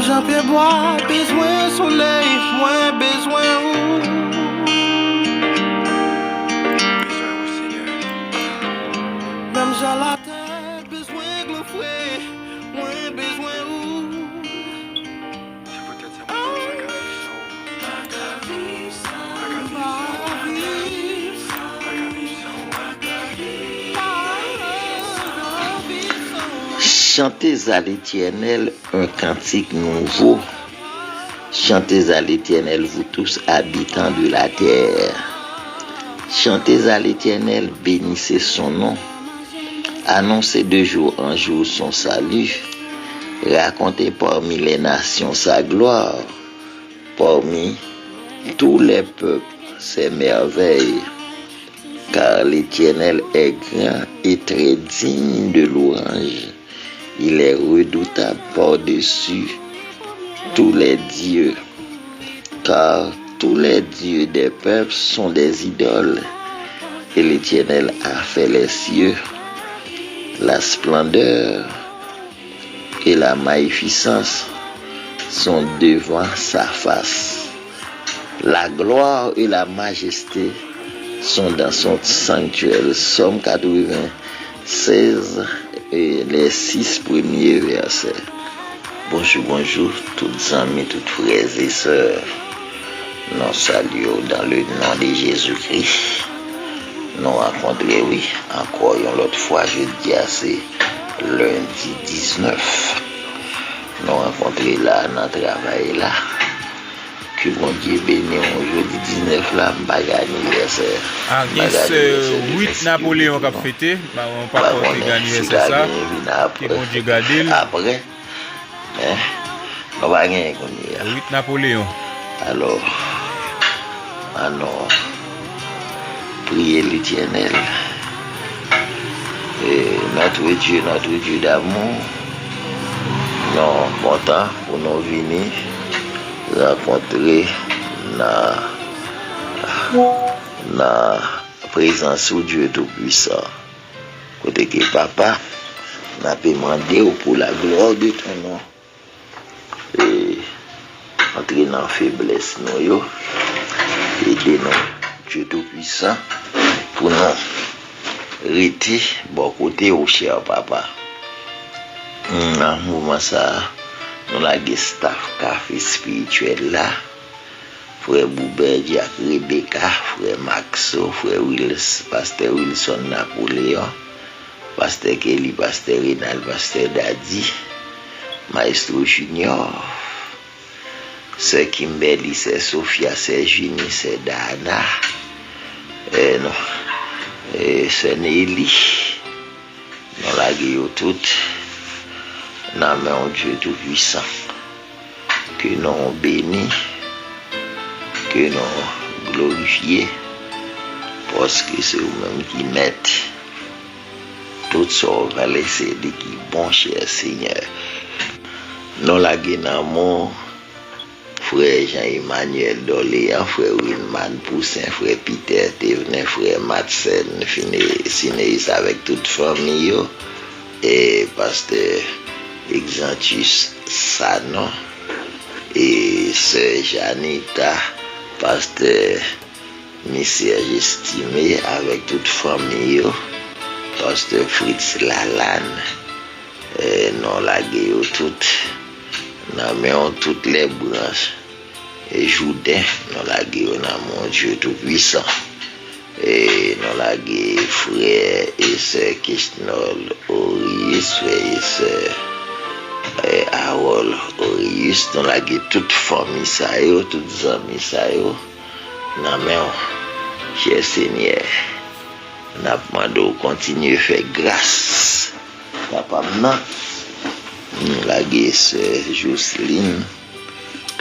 Jean-Pierre Bois, besoin soleil, moins besoin où. Même j'ai la tête, besoin de le fouet, moins besoin où. Chantez à l'Éternel un cantique nouveau. Chantez à l'Éternel, vous tous habitants de la terre. Chantez à l'Éternel, bénissez son nom. Annoncez de jour en jour son salut. Racontez parmi les nations sa gloire. Parmi tous les peuples ses merveilles. Car l'Éternel est grand et très digne de louange. Il est redoutable par-dessus tous les dieux, car tous les dieux des peuples sont des idoles, et l'Éternel a fait les cieux, la splendeur et la magnificence sont devant sa face. La gloire et la majesté sont dans son sanctuaire. Somme 96 et les 6 premiers versets. Bonjour, bonjour, toutes amis, toutes frères et sœurs. Nous saluons dans le nom de Jésus-Christ. Nous rencontrons, oui, encore une autre fois, je dis c'est lundi 19. Nous rencontrons là, dans le travail là. Que bon Dieu bénisse aujourd'hui 19 là, baga anniversaire. Ah, c'est 8 Napoléon qui a fêté, on pas porter anniversaire ça. Que bon Dieu garde. Après, on va gagner comme 8 Napoléon. Alors, priez l'Éternel. Notre Dieu d'amour, nous content pour nous venir rencontrer la présence de Dieu Tout-Puissant. Côté que papa n'a pas demandé pour la gloire de ton nom. Et entrer dans la faiblesse, nous, aidez-nous, Dieu Tout-Puissant, pour nous rester bon côté au cher papa. Dans le moment ça, nous avons staff café spirituel là. Frère Bouberdi avec Rebecca, frère Maxo, frère Wilson, pasteur Wilson Napoléon, pasteur Kelly, pasteur Renal, pasteur Daddy, maestro Junior, sœur Kimberly, sœur Sophia, sœur Junie, sœur Dana, sœur Nelly, nous l'avons toutes. Dans mon Dieu Tout-Puissant, que nous bénis, que nous glorifions, parce que c'est vous-même qui mettez tout ça va laisser de qui bon cher Seigneur. Nous l'avons mon frère Jean-Emmanuel Doléan, frère Winman Poussin, frère Peter Thévenin, frère Matsen, Sinéis avec toute famille, et pasteur Exantus Sanon et sœur Janita, pasteur Messieurs estimé avec toute famille, pasteur Fritz Lalanne, nous laguons toutes, nous mettons toutes les branches et Jourdain, nous laguons dans mon Dieu Tout-Puissant. Et nous laguons frères et sœurs Kishnol, Orius, frères et sœurs Harold, Orius, nous laguons toute famille, toutes amis, nous cher Seigneur, nous demandons de continuer à faire grâce. Papa, nous laguons sœur Jocelyne,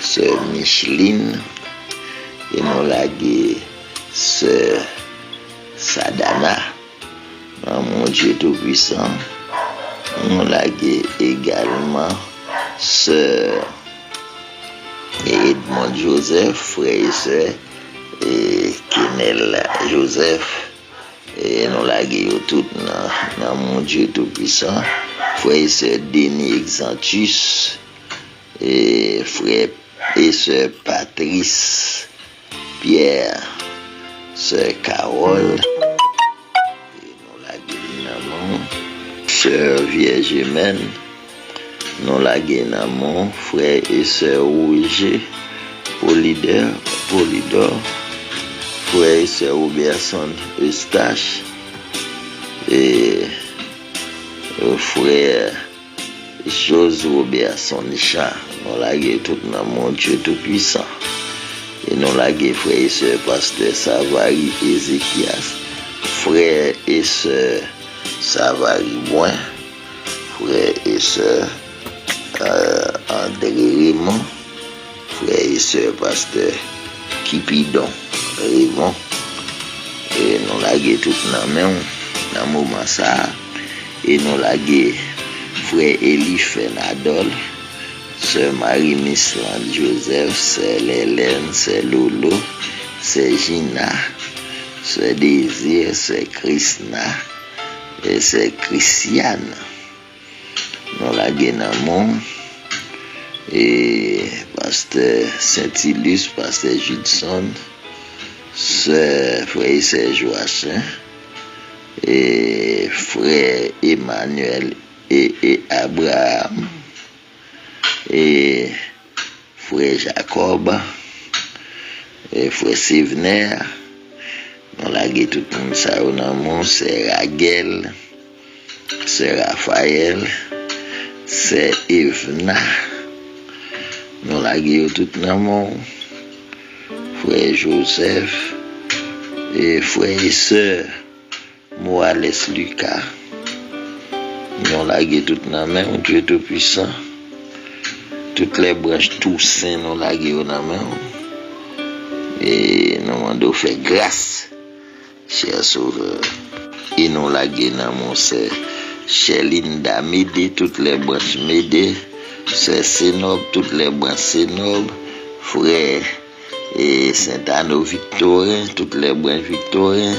sœur Micheline, et nous laguons sœur Sadana, mon Dieu Tout-Puissant. Nous laguons également sœur Edmond Joseph, frère et sœur, et Kenel Joseph, et nous laguons toutes dans mon Dieu Tout-Puissant, frère et sœur Denis Exantus, et frère et sœur Patrice, Pierre, sœur Carole, et nous la guénamons, sœur Vierge Humaine, nous la guénamons, frère et sœur Roger, Polydore, frère et sœur Robertson Eustache, et frère Chose Robertson Chat, nous la gué tout dans mon Dieu tout-puissant. Et nous la gué frère et sœur Pasteur Savary Ézéchias, frère et sœur Savary Moins, frère et sœur André Raymond, frère et sœur Pasteur Kipidon Raymond. Et nous la gué tout dans le moment ça. Et nous la gué frère Eliphène Adol, sœur Marie-Mislan Joseph, sœur Hélène, sœur Lolo, sœur Gina, sœur Désir, sœur Krishna et sœur Christiane. Nous la guénamons et pasteur Saint-Ilus, pasteur Judson, sœur frère et sœur Joachim et frère Emmanuel et Abraham et frère Jacob et frère Sévener. Nous la gué tout le monde ça au nom, c'est Raguel, c'est Raphaël, c'est Evna. Nous la gué tout le monde, frère Joseph et frère et sœur Morales Lucas. Nous la gué tout le monde, Dieu tout puissant. Toutes les branches, tous saints, nous la gué au nom. Et nous demandons faire grâce, cher Sauveur. Et nous la gué dans mon c'est cher Linda Médé, toutes les branches Médé, c'est Sénob, toutes les branches Sénob, frère et Saint-Anneau Victorin, toutes les branches Victorin.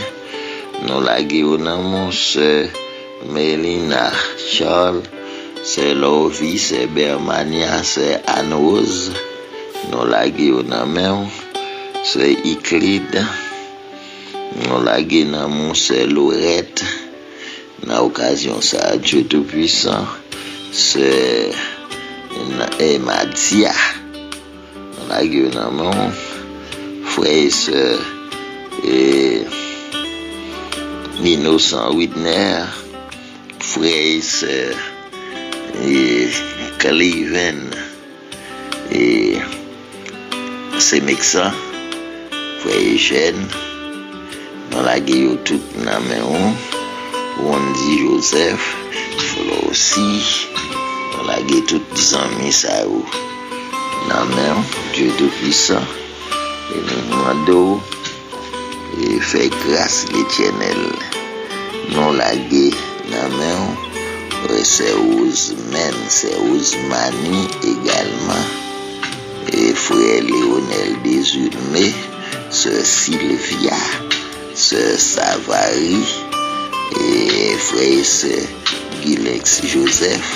Nous la gué au nom, c'est Mélina Charles, c'est Lovi, c'est Bermania, c'est Anne-Rose. Nous la gué au nom, c'est Euclide. Nous la gué au nom, c'est Lorette. Dans l'occasion, ça, Dieu Tout-Puissant, c'est Madia. Nous la gué au nom, frère et sœur et Innocent Whitner, frère et sœur et Cleven et c'est Mexa, frère Eugène. Nous la gué tout dans la main, Wendy Joseph, Flo aussi. Nous la gué tout les amis ça dans la main, Dieu Tout-Puissant. Et nous demandons et fait grâce l'Éternel. Nous la gué dans la main. C'est Ousmane, c'est Ousmani également, et frère Léonel Desulmé, sœur Sylvia, sœur Savary, et frère et sœur Gilex Joseph.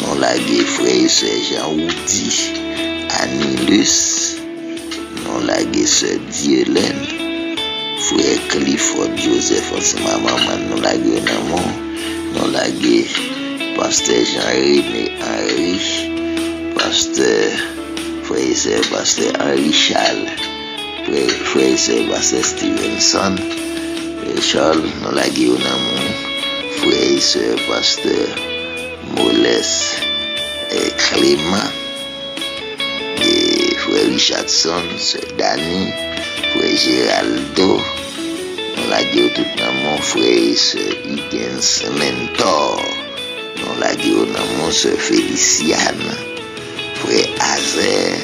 Nous la gué frère et sœur Jean-Oudi, Anilus. Nous la gué sœur Dielène, frère Clifford Joseph, ensemble maman, nous la gué dans mon. Nous la gué pasteur Jean-René Henry, pasteur frère pasteur Henri Charles, frère pasteur Stevenson et Charles. Nous la gué au nom, frère pasteur Moles et Clément et frère Richardson, c'est Danny, frère Géraldo. Nous la gué tout dans mon frère Higgins Mentor. Nous la gué dans mon sœur Féliciane, frère Azer,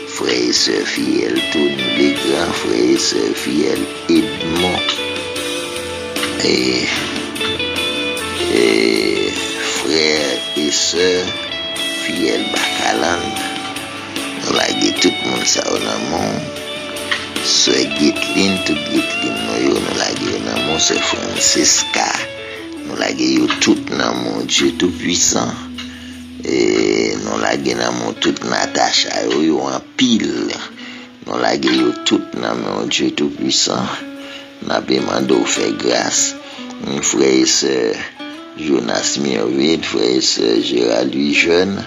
frère et sœur Fiel Tony Legrand, frère et sœur Fiel Edmond et frère et sœur Fiel Bacaland. Nous la gué tout le monde ça dans mon. Sœur Gitlin, tout Gitlin, nous la gué dans mon sœur Francisca, nous la gué tout dans mon Dieu Tout-Puissant, et nous la lage nan mon tout Natacha yo en pile. Nous lage yo tout nan mon Dieu tout puissant. N'a demandé faire grâce. Frère et sœur Jonas Mirvid, frère et sœur Gérald Louis Jeune,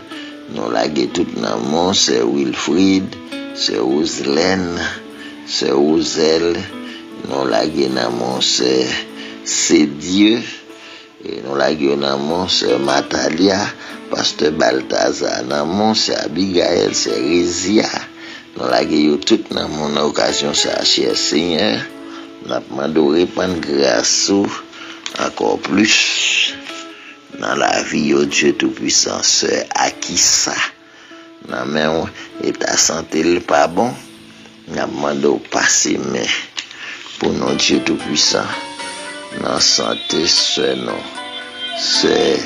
nous lage tout nan mon sœur Wilfried, sœur Roselène, sœur Roselle, nous lage nan mon sœur C'est Dieu. Et nous lage nan mon sœur Matalia, pasteur Balthazar, nan mon sœur Abigail, sœur Rizia. Nous lage tout nan mon occasion ça, cher Seigneur. N'a demandé répandre grâce encore plus dans la vie de Dieu Tout-Puissant, sœur Akissa. Dans même état santé le pas bon, n'a demandé passer mais pour notre Dieu Tout-Puissant dans santé sœur non, sœur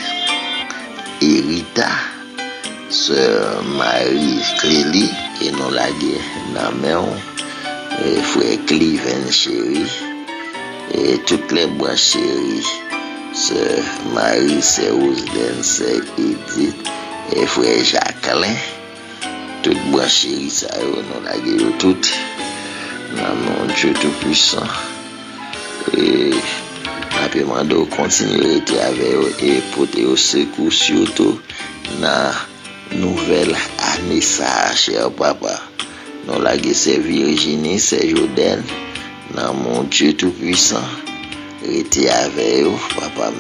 Erita, sœur Marie Clélie et nous la dans même frère Cliven chéri et toutes les branches chéries, sœur Marie, sœur Roselène, sœur Edith et frère Jacqueline, toutes branches chéries ça nous la gueule toutes dans mon Dieu tout puissant et après demandé continuer avec eux et porter au secours surtout dans nouvelle année ça cher papa. Nous la c'est Virginie, c'est Jordan, dans mon Dieu tout-puissant, rester avec eux, papa,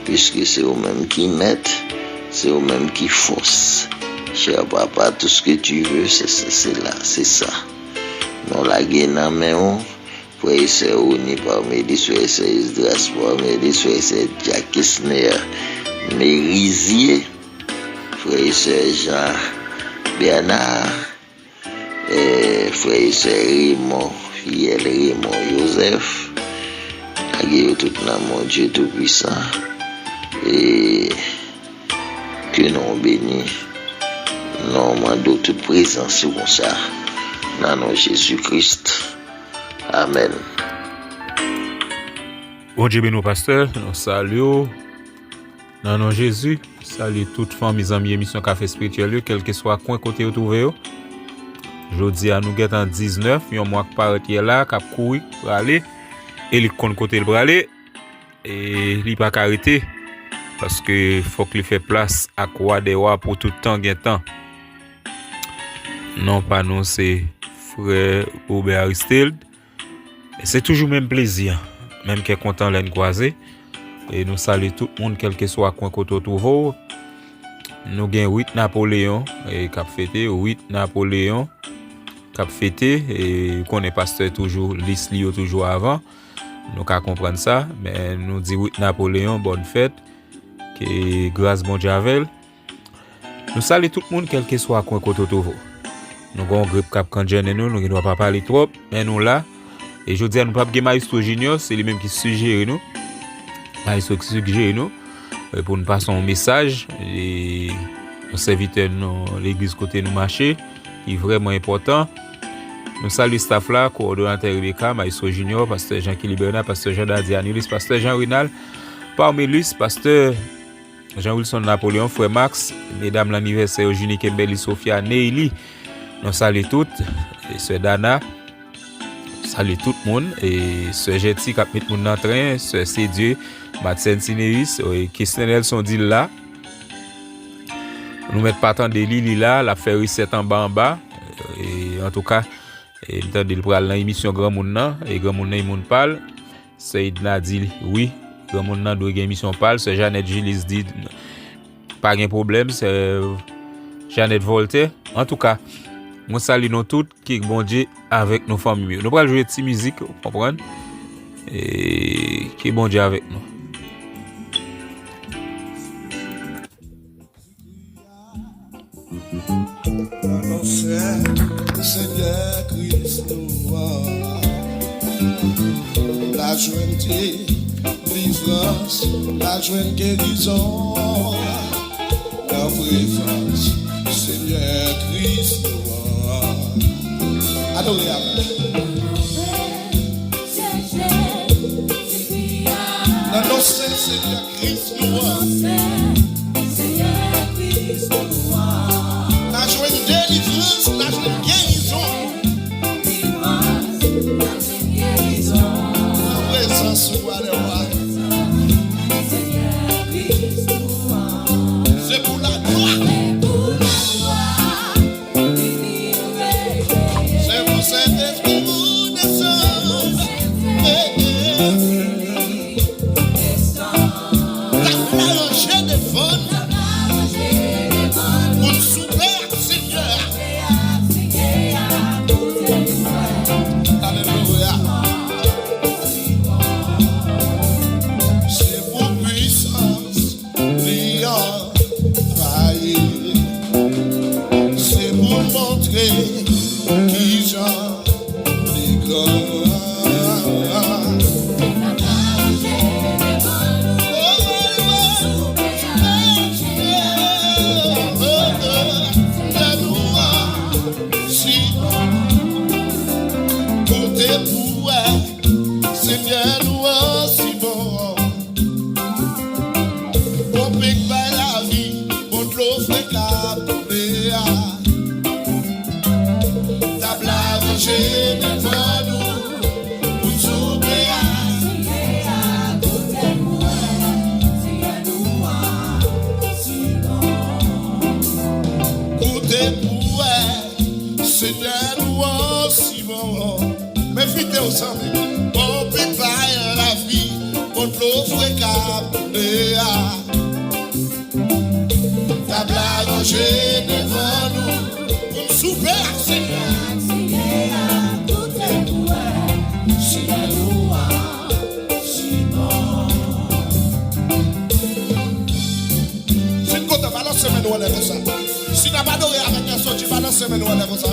puisque c'est eux-mêmes qui mettent, c'est eux-mêmes qui forcent. Cher papa, tout ce que tu veux, c'est là, c'est ça. Nous la dans main, frère et sœur Oni parmi les frères et sœurs Isdras parmi les frères et sœurs Jack Kessner, Mérisier, frère et sœur Jean Bernard, frère et sœur Raymond, Fiel Raymond Joseph, agir tout dans mon Dieu tout-puissant, et que nous bénis, nous demandons toute présence comme ça, dans nom Jésus-Christ. Amen. Bon Dieu béni, pasteur, nous saluons, dans nom Jésus, salut toute famille, amis, émission Café Spirituel, quel que soit coin côté où vous trouvez. Jodi à nous en 19, yon mois qui paraît là, qui a couru pour aller, et il compte côté pour aller, et il pas arrêter parce que faut qu'il fait place à quoi des rois pour tout temps gain temps. Non pas non c'est frère Robert Aristide. Et c'est toujours même plaisir, même qui est content de croiser. Et nous saluons tout le monde quel que soit coin côté trouve. Nous gain 8 Napoléon et cap fêté 8 Napoléon cap fêté et connaît pasteur toujours Lislio toujours avant. Nous qu'à comprendre ça, mais nous dit 8 Napoléon bonne fête que grâce bon Javel. Nous saluons tout le monde quel que soit coin côté trouve. Nous avons un groupe cap Kanjen nous ne doit pas parler trop, mais nous là et je dis nous pas Maestro Junior, c'est lui même qui suggère nous. Maestro qui suggère nous pour nous passer un message et nos serviteurs dans l'église côté nous marcher qui est vraiment important. Nous saluons staff là, coordonnateur Rebecca, Maestro Junior, pasteur Jean-Kili Bernard, pasteur Jean Dadianulis, pasteur Jean Rinal, Parmelus, pasteur Jean-Wilson Napoléon, frère Max, mesdames l'anniversaire Eugénie Kembeli, Sophia, Neili. Nous saluons toutes, et sœur Dana, saluons tout le monde, et sœur Jetty qui a mis le monde dans le train, sœur Cédieu, Matsen Sineris, et Christianel sont dit là. Nous mettons pas tant de Lili là, la faire reset en bas, et en tout cas, et nous de pral dans l'émission Grand Monde et Grand Monde il parle. Seydna dit oui, Grand Monde doit gagner émission parle, c'est Jeannette Julis dit pas de problème, c'est Jeannette Voltaire. En tout cas, moi salue nous toutes qui bon Dieu avec nos familles. Nous pral jouer une petite musique, vous comprenez? Et qui bon Dieu avec nous. Seigneur Christ nous la joie délivrance, la joie guérison, la présence, Seigneur Christ nous adorez la noce Seigneur Christ nous Seigneur Christ nous capouléa. Ta blague j'ai devant nous, pour souper à. C'est un ouan si bon. Mais vite au sang, on prépare la vie, on l'offre capouléa. Ta blague j'ai devant nous, pour souper à tout est ouais, c'est un ouan si bon. Si tu comptes balance semaine ou elle est comme ça. Si tu n'as pas doré avec un son, tu balances semaine ou elle est comme ça.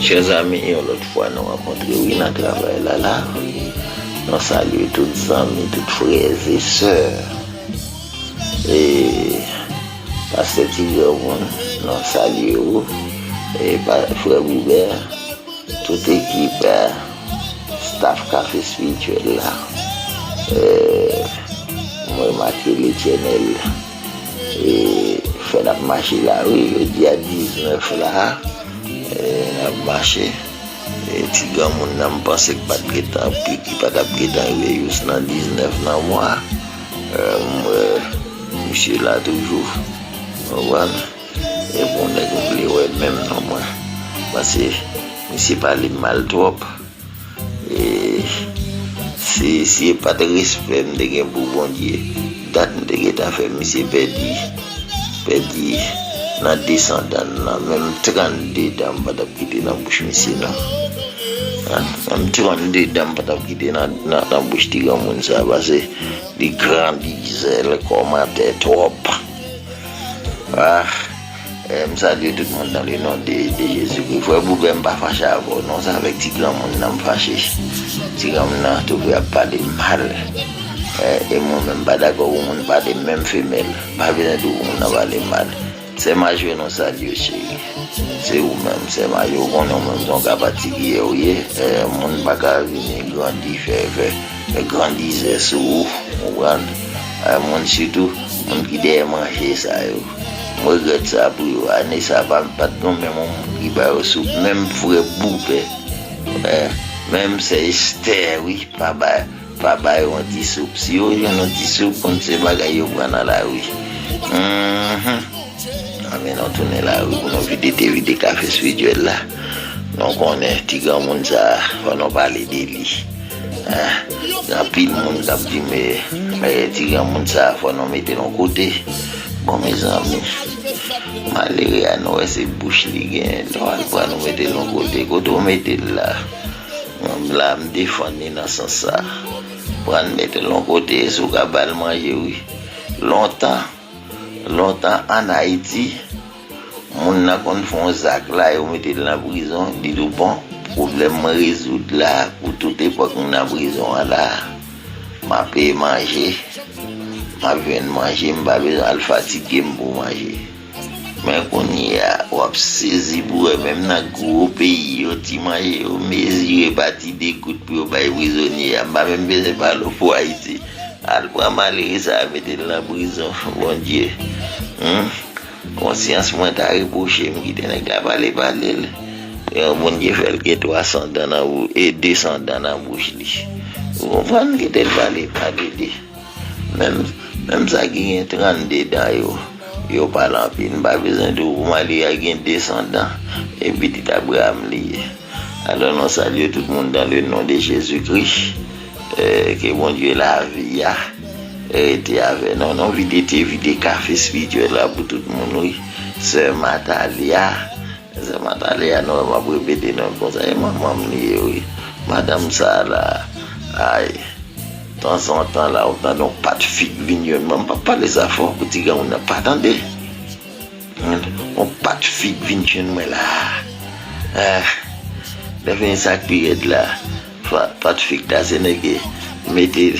Chers amis, l'autre fois nous rencontrons oui dans le travail là. Nous saluons tous les amis, tous les frères et sœurs. Et Pasteur Tigre, nous saluons. Et Frère Boubert, toute équipe, staff café spirituel là. Moi, Mathieu L'Étiennel. Et fait la marche là, oui, le dia 19 là. On a marché et Tigre moun n'a pensé que pas de temps puis qui pas de temps juste dans 19 dans mois monsieur là toujours et bon nèg oublié même non moi parce que monsieur parle mal trop et si pas de respect de gain pour bon Dieu date de ta fait monsieur perdu dans descendant même 32 dames pas quitter dans bouche monsieur là même 32 dames pas quitter dans bouche Tigre moun ça parce que les grandissent le commentaire trop me salue tout le monde dans le nom de Jésus il faut vous même pas fâcher avant non ça avec Tigre moun n'a fâché Tigre moun n'a trouvé à parler mal et moi même pas d'accord on pas de même femelle pas besoin de on a parlé mal. C'est ma joie, non, ça, Dieu, chérie. C'est vous-même, c'est ma joie, on est même donc à fatiguer, oui. Mon bagage vient grandir, faire grandir sous, mon surtout, mon qui doit manger ça, moi, je regrette ça pour vous, ça va pas de nom, mais mon qui va au soupe, même pour bouper, même c'est Esther, oui, pas un petit soupe. Si vous avez un petit soupe, on sait pas qu'il y a dans la rue. Mais nous tournons là, nous vidéo des cafés spirituels là. Donc on est Tigre moun ça, on a parlé de lui. Il y a pile de monde qui dit mais Tigre moun ça, faut nous mettre de l'autre côté. Bon mes amis, malgré à nous c'est bouche li gain, on va nous mettre de l'autre côté. Quand on mettre là, me défendre dans ce sens ça. Pour nous mettre de l'autre côté, sous cabal manger oui. Longtemps en Haïti, on a fait un sac là et on mettait dans la prison. Dit tout bon, problème résoudre là, pour toute époque on a prison là. Ma paye manger, ma vienne manger, ma besoin de fatiguer pour manger. Mais qu'on y a, on a saisi pour même dans le gros pays, on a mangé, on a mesuré parti des coups pour les prisonniers, on a même besoin de parler pour Haïti. Alors, malgré ça, mettre dans la prison, bon Dieu. Conscience, moi, t'as reproché, je t'ai parlé. Et bon Dieu fait que 300 dans la bouche et 200 dans la bouche. Vous comprenez que t'es parlé. Même ça qui est 32 dans yo parle en pile, pas besoin de vous aller à 200 dans et petit Abraham lié. Alors, nous saluons tout le monde dans le nom de Jésus-Christ. Que bon Dieu la vie a été avec nous. Non, vidéo café spirituel là pour tout le monde. Oui. C'est Matalia, nous va répéter non comme ça. Maman oui. Madame ça là, aïe. De temps en temps là, on a donc pas de figue vignonne. Maman pas parler ça fort pour dire qu'on n'a pas attendu. on pas de fig vin chez moi là. Devine ça période là. Pas de fig dans Sénégal. Mettez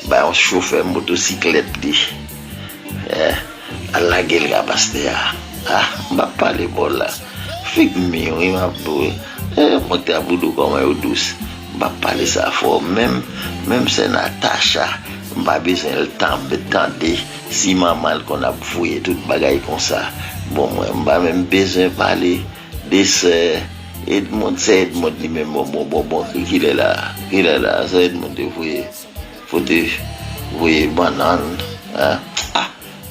bah on chauffeur motocyclette dit. À la gueule la pasteur. On va parler bon là. Fig mignon, il m'a dit. Monter à boudou comme un douce. On va parler ça fort même c'est Natacha. On va besoin le temps de tenter si maman qu'on a fouillé toute bagaille comme ça. Bon moi on va même besoin parler des sœurs Edmond lui-même bon il est là c'est Edmond de fouiller faut de fouiller banane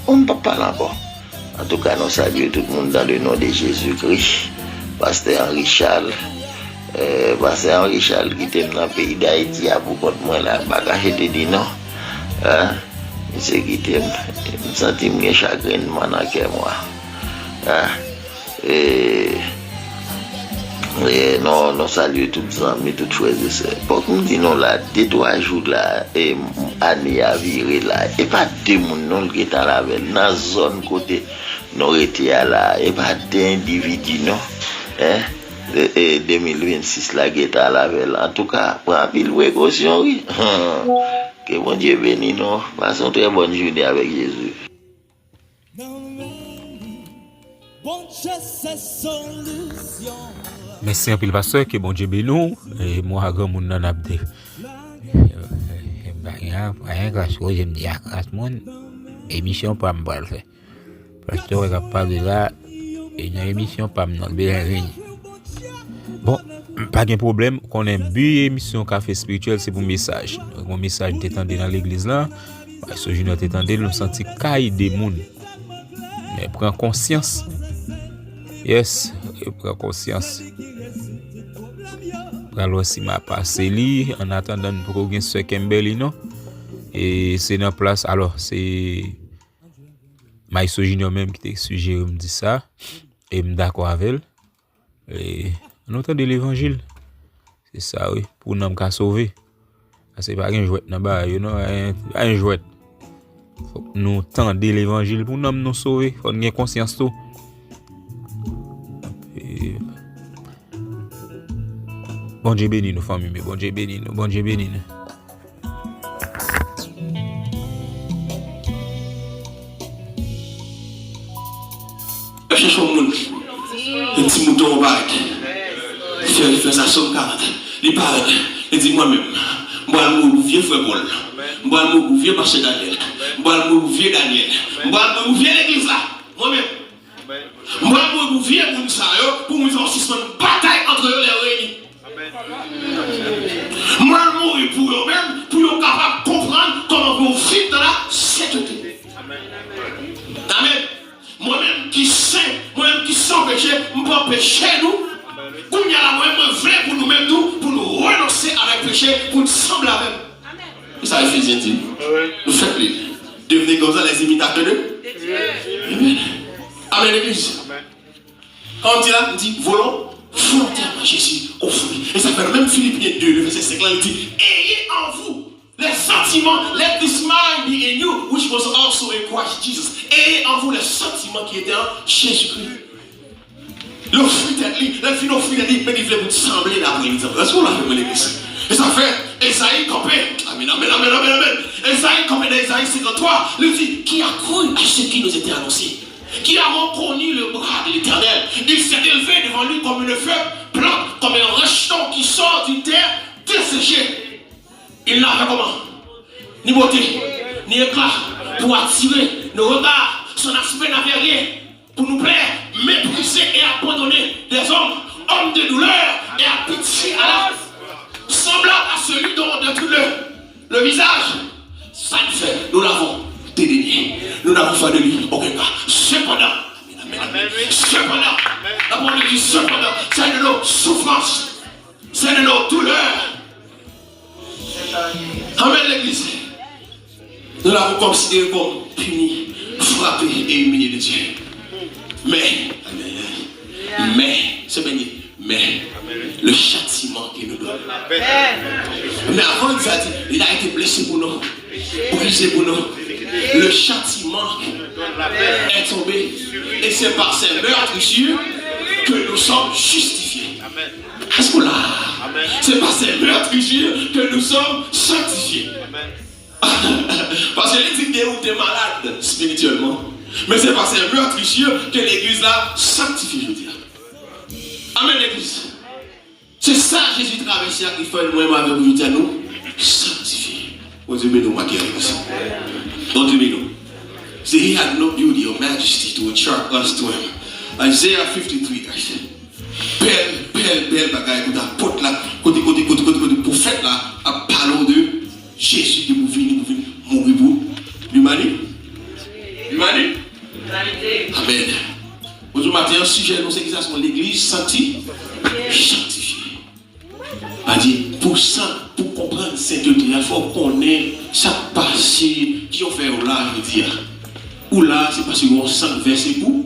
on ne peut pas parler encore. En tout cas nous saluons tout le monde dans le nom de Jésus-Christ. Pasteur Henri Charles qui était dans le pays d'Haïti à beaucoup de moi là bagage te dit non c'est qui t'aime me sentis mes chagrinement dans cœur moi non salut tout ça mais tout choisir ça pour nous dit non là 2-3 jours là et année à virer là et pas deux monde non qui est à la veille dans zone côté non était là et pas d'individu non 2026 là qui est à la veille en tout cas prends pile précaution oui que bon Dieu bénisse nous passons très bonne journée avec Jésus. Merci un peu le pasteur que bon Dieu bénisse et moi grand monde nan abde. Rien grâce aux je me dis grâce monde émission pas me pas le faire. Pasteur est capable de là et une émission pas me dans bien. Bon, pas de problème, qu'on aime bien émission café spirituel, c'est pour message. Mon message t'étendait dans l'église là, ce jour t'étendait, nous senti caille des monde. Mais prends conscience. Yes, prends conscience. Alors si m'a passé li en attendant pour gagner ce Kimberly non. Et c'est dans place alors c'est Maïso Junior même qui t'a suggéré me dit ça et me d'accord avec elle. Et on entend de l'évangile. C'est ça oui, pour nous qu'à sauver. C'est pas un jouet dans bas, you know, un jouet. Faut nous tendre l'évangile pour nous sauver, faut nous conscience tout. Bon Dieu bénisse nos familles, bon Dieu bénisse nous, bon Dieu bénisse nous. Cherche un monde, un petit mouton au bac. Fait ça somme 40. Il parle, il dit moi-même, moi le vieux frère Paul, moi le vieux pasteur Daniel, moi le vieux Daniel, moi le vieux l'église là, moi-même. Moi le vieux Mounsayo pour nous faire une bataille entre eux les réunis. Moi je mourir pour eux-mêmes, pour être capable de comprendre comment vous vivez dans la sainteté. Amen. Moi-même qui sais, moi-même qui sans péché, je peux empêcher nous. Qu'on y a la moi-même vrai pour nous-mêmes tout, pour nous renoncer avec péché, pour nous sembler avec. Et ça Éphésiens dit. Nous faites-le. Devenez comme ça les imitateurs de Dieu. Amen. Amen l'église. Quand on dit là, on dit volontairement Jésus offert. Et ça fait le même Philippiens 2, le verset 5 là, il dit ayez en vous les sentiments, let this mind be in you, which was also in Christ Jesus. Ayez en vous les sentiments qui étaient en Jésus-Christ. Le fruit est lui, le fruit est lui, mais il voulait vous sembler l'après-midi. Est-ce qu'on l'a fait l'église? Et ça fait Esaïe campé. Amen. Esaïe campé dans Esaïe 53, il dit qui a cru à ce qui nous était annoncé, qui a reconnu le bras de l'Éternel. Il s'est élevé devant lui comme une feuille plante, comme un rejeton qui sort d'une terre desséchée. Il n'a pas comment, ni beauté, ni éclat, pour attirer nos regards. Son aspect n'avait rien pour nous plaire, mépriser et abandonner des hommes de douleur et à pitié à la semblable à celui dont on détruit le visage. Ça nous fait, nous l'avons dédaigné. Nous n'avons fait de lui aucun cas. Cependant, la parole dit cependant, c'est de nos souffrances, c'est de nos douleurs. Amen l'église. Nous l'avons considéré comme puni, frappé et humilié de Dieu. Mais, c'est béni. mais le châtiment qu'il nous donne. Mais avant, il a été blessé pour nous, brisé pour nous. Le châtiment est tombé. Et c'est par ces meurtrissures que nous sommes justifiés. Est-ce que là, c'est par ces meurtrissures que nous sommes sanctifiés. Parce que les dit que tu es malade spirituellement. Mais c'est par ces meurtrissures que l'église là sanctifie, je veux dire. Amen, l'église. C'est ça Jésus traversé à qui fait moi avec vous, je nous sanctifier. Oh Dieu, mais nous, ma l'église. Oh Dieu, mais nous. Say he had no beauty or majesty to attract us to him. Isaiah 53, guys. Belle bagaille, quand la porte là, côté prophète là, a parlé de Jésus qui vous venir mourir pour l'humanité. Amen. Aujourd'hui matin, un sujet, nous c'est exactement l'église sanctifiée. A dit, pour ça, pour comprendre sainteté, il faut qu'on ait ça passé, qui ont fait là, je veux dire. Ou là, c'est parce qu'on sent verser pour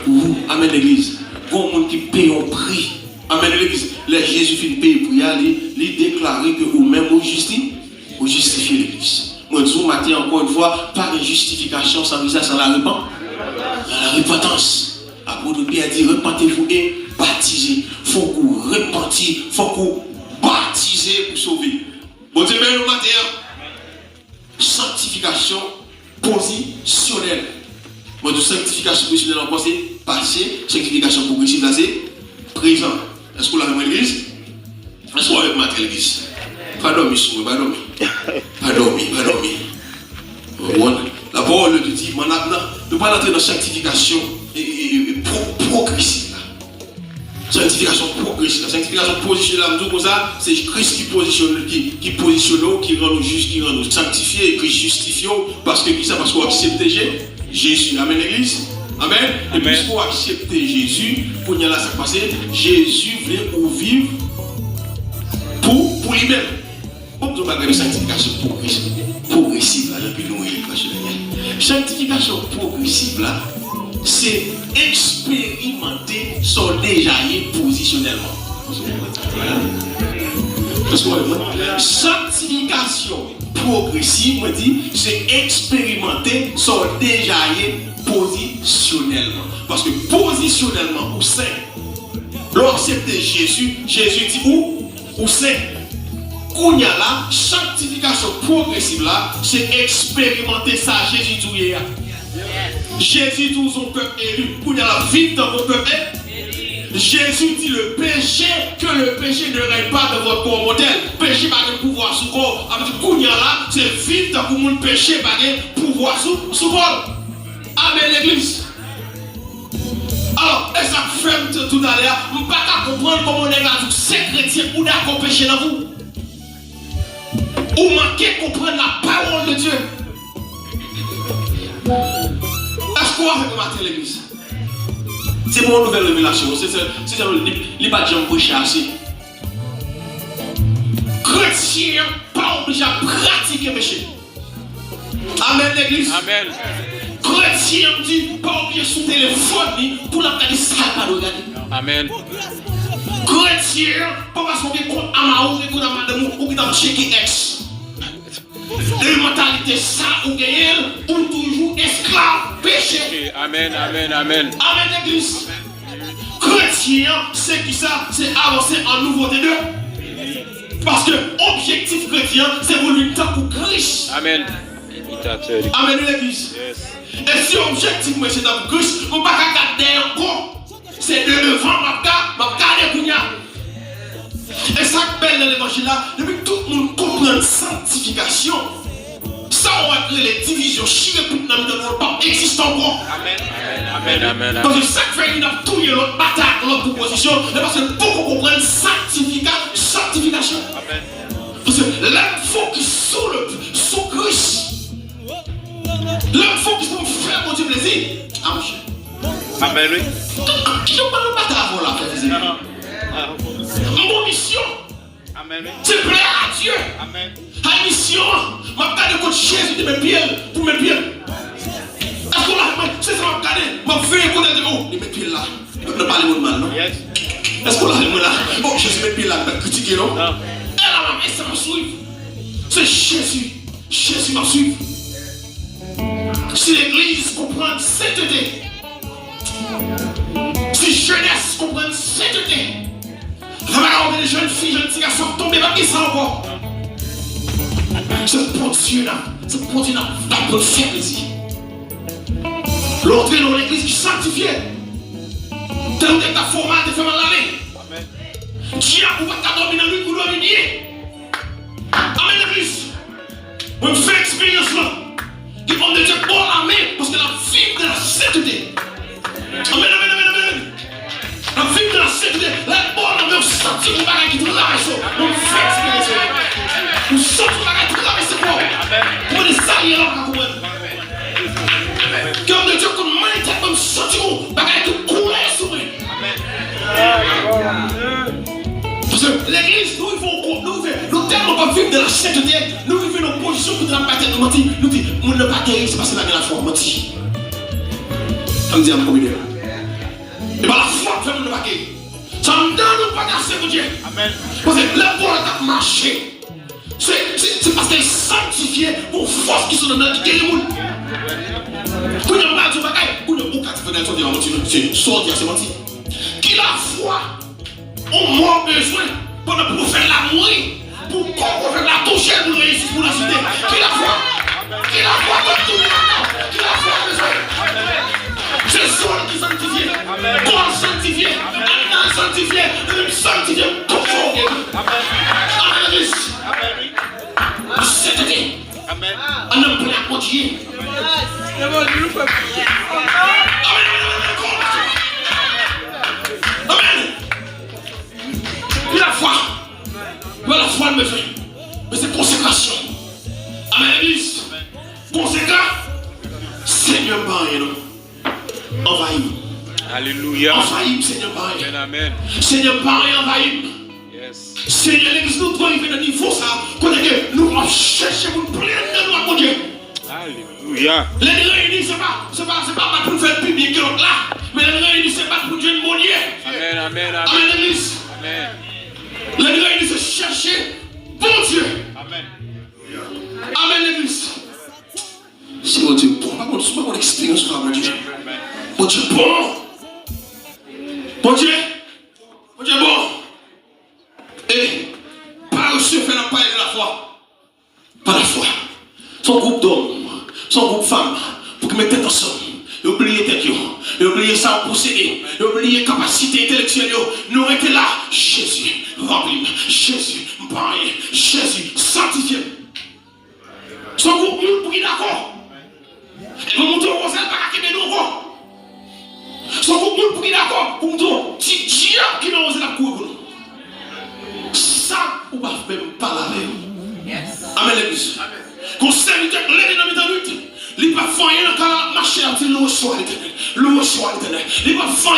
vous. Amen l'église. Pour les gens qui payent un prix. Amen l'église. Les Jésus finit payer pour y aller, il déclarer que vous-même vous justifiez l'église. Moi, je dis matin encore une fois, pas de justification sans la repentance. Apôtre Pierre dit, repentez-vous et baptisez. Il faut que vous repentiez, il faut que vous baptisez pour sauver. Bon Dieu, mais le matin, sanctification positionnelle. Moi, de sanctification positionnelle encore, c'est passé, sanctification progressive, là, c'est présent. Est-ce que vous l'avez l'église? Est-ce que vous l'avez matin l'église? Pas dormir, pas dormir. Pas dormir. La parole de Dieu, maintenant, ne pas entrer dans la sanctification progressive. Sanctification progressive. La sanctification positionnelle, tout comme ça, c'est Christ qui positionne, qui rend nous justes, qui rend nous sanctifiés, qui justifie. Parce que qui ça? Parce qu'on accepte Jésus. Amen, l'église. Amen. Et puis, pour accepter Jésus, pour y aller, ça passe, Jésus voulait vivre pour lui-même. On ne va pas de sanctification progressive là, depuis nous, sanctification progressive là, c'est expérimenter son déjà positionnellement. Sanctification progressive, me dit, c'est expérimenter son déjà positionnellement. Parce que positionnellement, où c'est? Lorsqu'accepter Jésus, Jésus dit où c'est? Qu'on y a là, sanctification progressive là, c'est expérimenter ça. Jésus dit hier. Jésus dit son peuple élu. Qu'on y a la vie dans votre peuple. Jésus dit le péché, que le péché ne règne pas dans votre corps mortel. Péché pas de pouvoir sous corps. Avec qu'on y a là, c'est vivre dans pour mon péché pas de pouvoir sous corps. Amen l'église. Alors, et ça fait tout à l'heure, je ne peux pas comprendre comment on est là, ces chrétiens ou d'accord péché dans vous. Ou manquez comprendre la parole de Dieu. Est-ce qu'on va remarquer l'église? C'est mon nouvelle révélation. C'est le pas de gens prêcher assez. Chrétien, pas obligé à pratiquer le péché. Amen l'église. Amen. Chrétien dit pas obligé sous téléphone pour la regarder ça pas regarder. Amen. Chrétien, pas parce qu'on est contre Amaou, ou dans madame ou qui t'a checké ex. De mentalité ça ou gagnel ou toujours esclave péché. Amen. Amen l'église. Chrétien, c'est qui ça? C'est avancer en nouveauté de. Parce que objectif chrétien, c'est pour lutter pour Christ. Amen. Amen l'église. Et si objectif moi c'est dans Christ, on ne va pas garder encore. C'est de devant ma garder. Et ça belle dans l'évangile là, depuis que tout le monde comprend la sanctification, ça on va créer les divisions, chier pour que nous pas existe encore. Amen. Parce que chaque fois il a tout l'autre bataille, l'autre proposition, c'est parce que pour qu'on comprenne sanctification. Amen. Parce que l'info qui sous Christ, l'info qui sont faire mon Dieu plaisir. Amen. Qui ne parle pas d'avant là, mon mission, c'est plaire à Dieu. Amen. La mission, ma garde contre Jésus de mes pieds, pour mes pieds. Est-ce que là, c'est ça ma garde, ma feuille pour les deux, mes pieds là. Ne parlez pas de mal, non? Est-ce qu'on l'a fait là? Bon, je suis même là, critiquer, non? Elle a la main, ça m'a suivi. C'est Jésus. Jésus m'a suivi. Si l'église comprend sainteté, si jeunesse comprend sainteté, je vais avoir des jeunes filles, jeunes garçons tomber dans qui ça encore? Ce bon Dieu là, ce bon Dieu là, va pour faire plaisir. L'entrée dans l'église qui est sanctifiée. Tel que ta format te fait mal aller. Dieu a pouvoir t'adopter dans lui pour l'humilier. Amen l'église. On me fait expérience là. Qui prend de Dieu pour la main parce que la vie de la sainteté. Amen, amen, amen, amen. La vie de la sainteté. La bonne, on me sentir une bagarre qui travaille ça. On me fait expérience là. On sent une bagarre qui travaille ça. Pour les alliés là, on va comme de Dieu, comme moi, on me sentir une bagarre qui coule sur moi. Parce que l'église, nous vivons tellement pas vivre de la sainteté, nous vivons nos positions pour la bataille, nous disons, nous ne pas guérir, c'est parce que la foi, menti. Ça me dit à me communier. Et bien la foi fait nous ne pas guérir. Ça me donne nous pas casser pour Dieu. Parce que la foi a marché. C'est parce qu'elle est sanctifiée pour force qui sont dans notre guérir. Pour ne pas dire, pour ne pas dire, c'est menti. Qui la foi ont moins besoin pour faire la mourir, pour qu'on fasse la toucher pour réussir pour la cité. Qui la foi comme tout le monde, qui la foi besoin. C'est sol qui sanctifie, corps sanctifié, animal sanctifié, même sanctifié, tout ça. Amen. Sainteté. Amen. On a plein à continuer. Amen. La foi me fait, mais c'est consécration. Amen, l'église. Conséquent, Seigneur, envahis. Alléluia. Envahis, Seigneur, Amen, amen. Seigneur, envahis. Yes. Seigneur, l'église, nous devons arriver à un niveau ça, qu'on est nous allons chercher pour nous plaindre de nous à mon Dieu. Alléluia. Les réunis, c'est pas pour nous faire public là, mais les réunis, c'est pas pour Dieu mon Dieu. Amen, amen, amen. Amen, l'église. Amen. Les réunis, c'est chercher bon Dieu. Amen. Amen, l'église. C'est mon Dieu bon. Pas mon expérience, mon Dieu. Mon Dieu bon. Mon Dieu. Mon Dieu bon. Et par reçu faire la paille de la foi. Par la foi. Son groupe d'hommes, son groupe de femmes, pour qu'ils mettent tête ensemble. Et oubliez tête, et oubliez ça pour posséder, et oubliez capacité intellectuelle. Nous étions là, Jésus, remplis, Jésus, pareil, Jésus, sanctifié. Son groupe, nous, pour qu'il d'accord. Et pour montrer au conseil, pas qu'à nous encore. Son groupe, nous, pour qu'il d'accord, pour montrer au petit diable qui n'a osé la cour pour nous. Ça, on va même parler avec nous. Amen, l'église. Conseil, l'église dans le lutte. Il ne va pas faire un marché à dire loué soit l'éternel. Loué soit l'éternel. Il ne va pas faire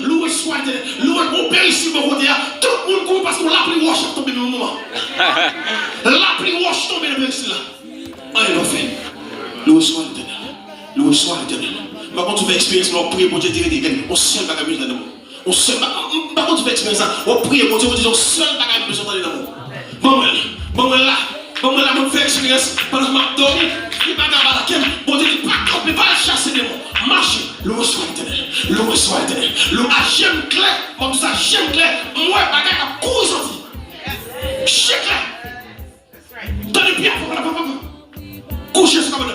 loué soit l'éternel. Loué mon père ici, mon côté. Tout le monde court parce qu'on l'a pris wash tomber dans le moment. L'a pris wash tomber dans le ici là. Ah, il va faire. Loué soit l'éternel. Loué soit l'éternel. Par contre, tu fais expérience, on prie pour Dieu, on seul bagage dans le monde. On seul par contre, tu fais expérience, on prie pour Dieu, on seul bagage dans le monde. Bon, là. Bon, là, on fait expérience pendant que je dormi. Il va garder la quête. Bon Dieu, il ne va pas chasser des mots. Marche. Loué soit l'éternel. Loué soit l'éternel. Le j'aime clair. Comme ça, j'aime clair. Moi, bagage à courir sorti. J'aime clair. Donnez bien pour la papa. Couchez sur la bonne.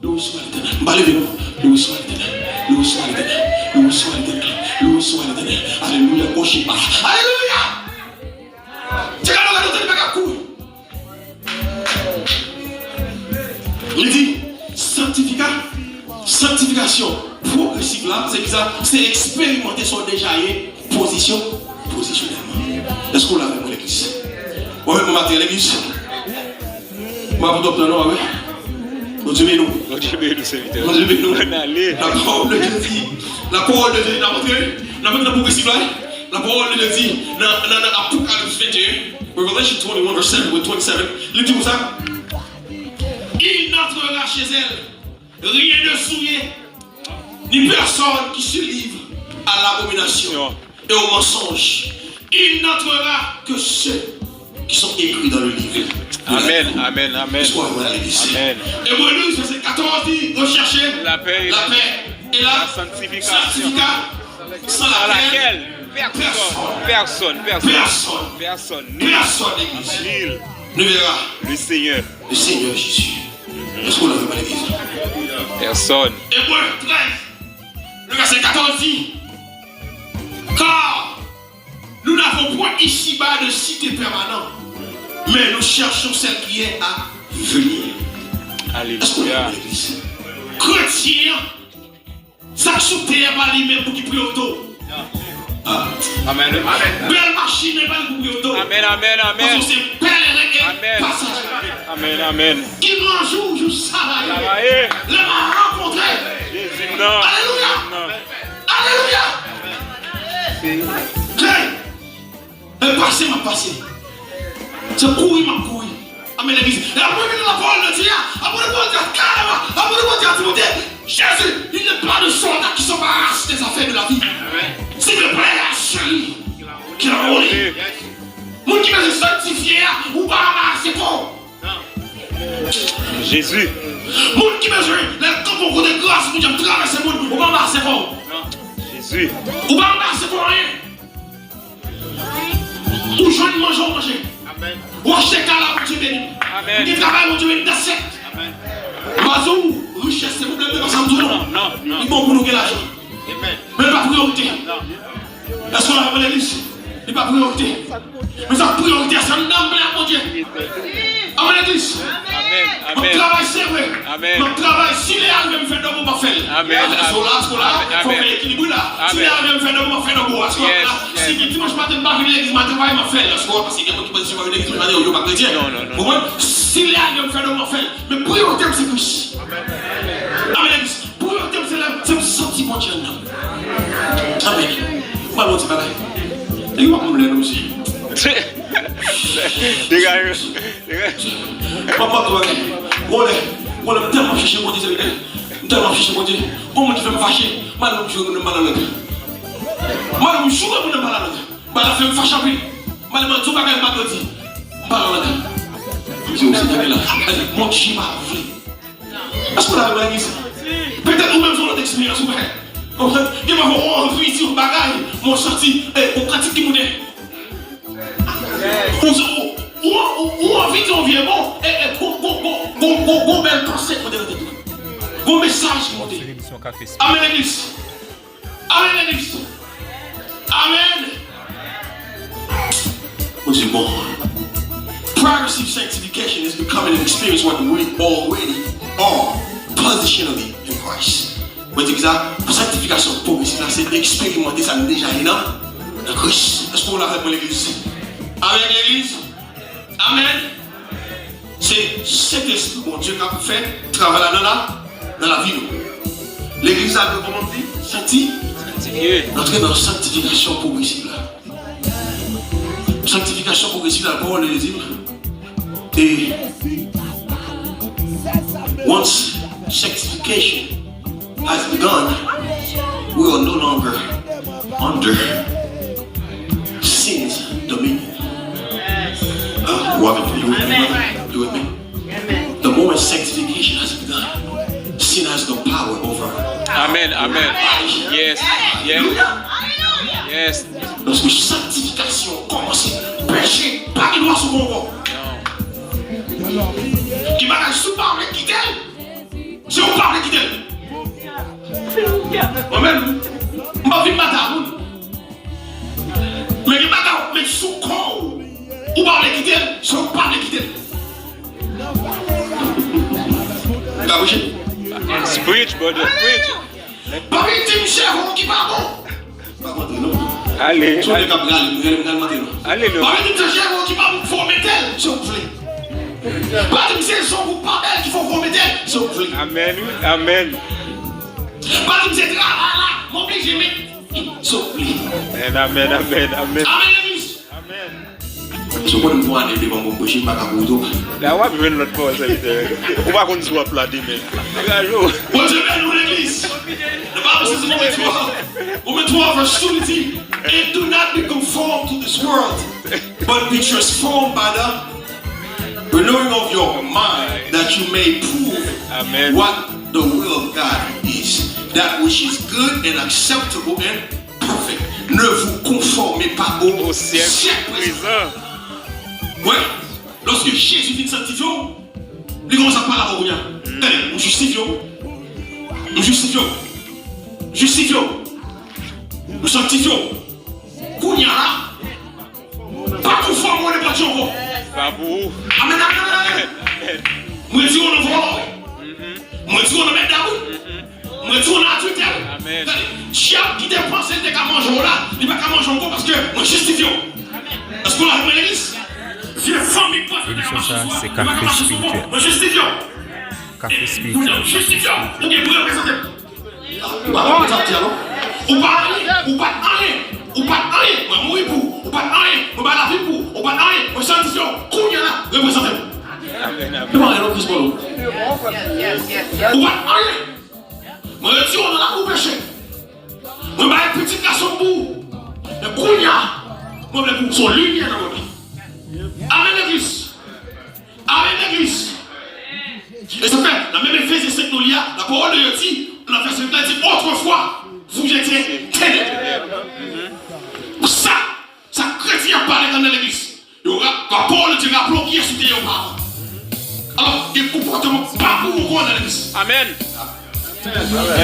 Loué soit l'éternel. Balez-vous. Loué soit l'éternel. Loué soit l'éternel. Loué soit l'éternel. Loué soit l'éternel. Alléluia. Couchez pas. Alléluia. Tu regardes le bagage à courir. Il dit sanctification progressive là, c'est bizarre, c'est expérimenter son déjà positionnellement. Est-ce qu'on l'a fait pour l'église? Oui, mon matin, l'église. Moi, vous docteur, non, oui. Nous Dieu, nous. Nous Dieu, serviteur. Nous Dieu, nous. La parole de Dieu dit, la parole de Dieu, la progressive là, la parole de Dieu dit, dans Apocalypse 21, Revelation 21, verse 7 with 27, il dit où ça? Il n'entrera chez elle rien de souillé, ni personne qui se livre à l'abomination et au mensonge il n'entrera que ceux qui sont écrits dans le livre. Amen, amen, amen. Sois à l'église. Amen. Hébreux 12, verset 14 dit, recherchez La paix et la sanctification. Sans À laquelle personne l'église ne verra le Seigneur. le Seigneur Jésus. Est-ce qu'on l'avait pas l'église? Personne. Hébreux 13, le verset 14 dit, car nous n'avons point ici-bas de cité permanente, mais nous cherchons celle qui est à venir. Est-ce qu'on Alléluia. l'avait l'église? Chrétien, ça sous terre pas lui-même pour qu'il prie auto. Amen. Belle machine n'est pas pour qu'il auto. Amen, amen, Parce amen. que c'est pèlerin et Amen. passager. Amen, amen. Qui grand jour, je travaille. Travaillez. Le m'a rencontré. Jésus, non. Alléluia. Non. Alléluia. Le passé m'a passé. C'est courir m'a courir. Amen l'église. Et après la parole de Dieu, après le bon Dieu, carrément, après le bon Dieu, Timothée, Jésus, il n'est pas de soldats qui sont arrachés des affaires de la vie. C'est le Père celui qui l'a volé. Mon qui veut se sanctifier, ou pas c'est bon. Jésus. Mon qui veut les camps de grâce, pour Dieu traverser le monde, ou pas c'est bon. Jésus. Ou pas c'est pour rien. Ou jeune manger. Ou acheter cala, mon Dieu béni. Amen. Ou travail, mon Dieu béni, d'accepte. Mazou, richesse, c'est vous blâmer dans sa tour. Non. Il est bon pour nous gagner l'argent. Mais pas priorité. Est-ce qu'on a appelé l'église? Il n'est pas priorité. Mais sa priorité, c'est un homme blanc, mon Dieu. Amen l'église. Amen. Mon Amen. travail, c'est vrai. Amen. Mon travail, s'il est arrivé à me faire d'abord, on va faire. Amen. Parce que là, il faut Amen. faire l'équilibre là. S'il est Amen. arrivé à me faire d'abord, on va faire d'abord. Parce que là, Yes, si dimanche matin, je ne vais pas venir à l'église, je travail, je vais faire. Parce qu'il y a des gens qui pensent que je vais venir à l'église, je vais dire, pas chrétien. Non. Vous voyez? S'il est arrivé à me faire d'abord, on va faire. Mais priorité, c'est Christ. Amen l'église. Priorité, c'est le sentiment de Dieu. Amen. Moi, mon petit bagage. Et moi, comme l'aide aussi. Dégage. Papa, toi, on a tellement cherché mon Dieu, tellement cherché mon Dieu. Comment tu fais me fâcher? Madame, je ne mal à l'autre. Madame, je ne mal à l'autre. Madame, fait me fâcher. Madame, tu vas gagner ma petite. Mal à l'autre. Je suis aussi là. Mon Dieu m'a voulu. Est-ce qu'on a vu l'église? Peut-être vous-même, vous avez l'expérience. Il m'a envie ici au bagage. Mon sorti, on pratique qui m'a ou envie de vient bon bel conseil bon message monté. Amen l'église. Amen l'église. Amen. On dit bon. Progressive sanctification is becoming an experience what we already are positionally in Christ. Vous dites ça, sanctification progressive, c'est expérimenter ça déjà dans Christ. Est-ce qu'on l'a fait pour l'église? Amen l'église. Amen. C'est cet esprit, mon Dieu, qui a fait travailler dans la vie. L'église a comment dit? Sanctifié. Entrer dans la sanctification progressive. Sanctification progressive, la parole de Dieu. Et once sanctification has begun, we are no longer under sin's dominion. You with me? The moment sanctification has begun, sin has no power over. Amen. Yes. Lorsque sanctification commence, péché, pas qu'il doit se comprendre. Qui va sous parler qui t'aime? Si on parle qui t'aime. Moi-même, je vais vivre madame. Mais qui madame, mais sous corps. Ou parler qui t'aime, si on parle qui t'aime. Preach, brother, preach. Pas une team chef qui va bon. Allez. Pas une team chef qui va vous former tel, s'il vous plaît. Pas une saison vous parlez qu'il faut former tel, s'il vous plaît. Amen. Pas une saison là, mon plaisir, s'il vous plaît. Amen. Amen, l'église. Amen. Je peux me voir devant mon péché, je ne vais pas vous dire. Là, on va venir notre pause. On va qu'on soit plat demain. What's your name in l'église? The Bible says in Romans 12, verse 20, and do not be conformed to this world, but be transformed by the renewing of your mind, that you may prove Amen. what the will of God is, that which is good and acceptable and perfect. Ne vous conformez pas au siècle présent. Ouais, lorsque Jésus vient sanctifier, il commence à parler à vous. Allez, nous justifions. Nous justifions. Justifions. Nous sanctifions. Kounya là. Pas conforme au n'est pas encore. Pas vous. Amen, amen. Moi, je dis on en voit. Moi, je dis on en met d'abord. Moi, je dis on a tout tel. Amen. Chiap qui dépense, il n'est qu'à manger là. Il n'est pas qu'à manger encore parce que nous justifions. Est-ce qu'on a remis l'église? Viens, famille, pas c'est café spirituel. Nous justifions. Café spirituel. Justifions. Nous devons représenter. Ou pas représenter alors? Ou pas rien. Ou pas rien. Ou pas rien. Moi, mourir pour. Ou pas rien. Ou pas la vie pour. Ou pas rien. Moi, sanctifions. Kounya là. Représentez. Tu m'as rien, Christ Paul. Ou pas rien. Moi, je dis, on a la péché. Moi, je suis un petit garçon pour. Mais Kounya. Moi, je suis son lumière dans le vie. Amen l'église. Amen l'église. Et ça fait, la même Éphésiens 5 nous lia, la parole de Dieu dit, la verset 5 dit, autrefois, vous étiez ténèbres. Ça chrétien parle dans l'église. La parole de Dieu rappelons qui est soutenu au parent. Alors, il y a un comportement pas pour vous dans l'église. Amen.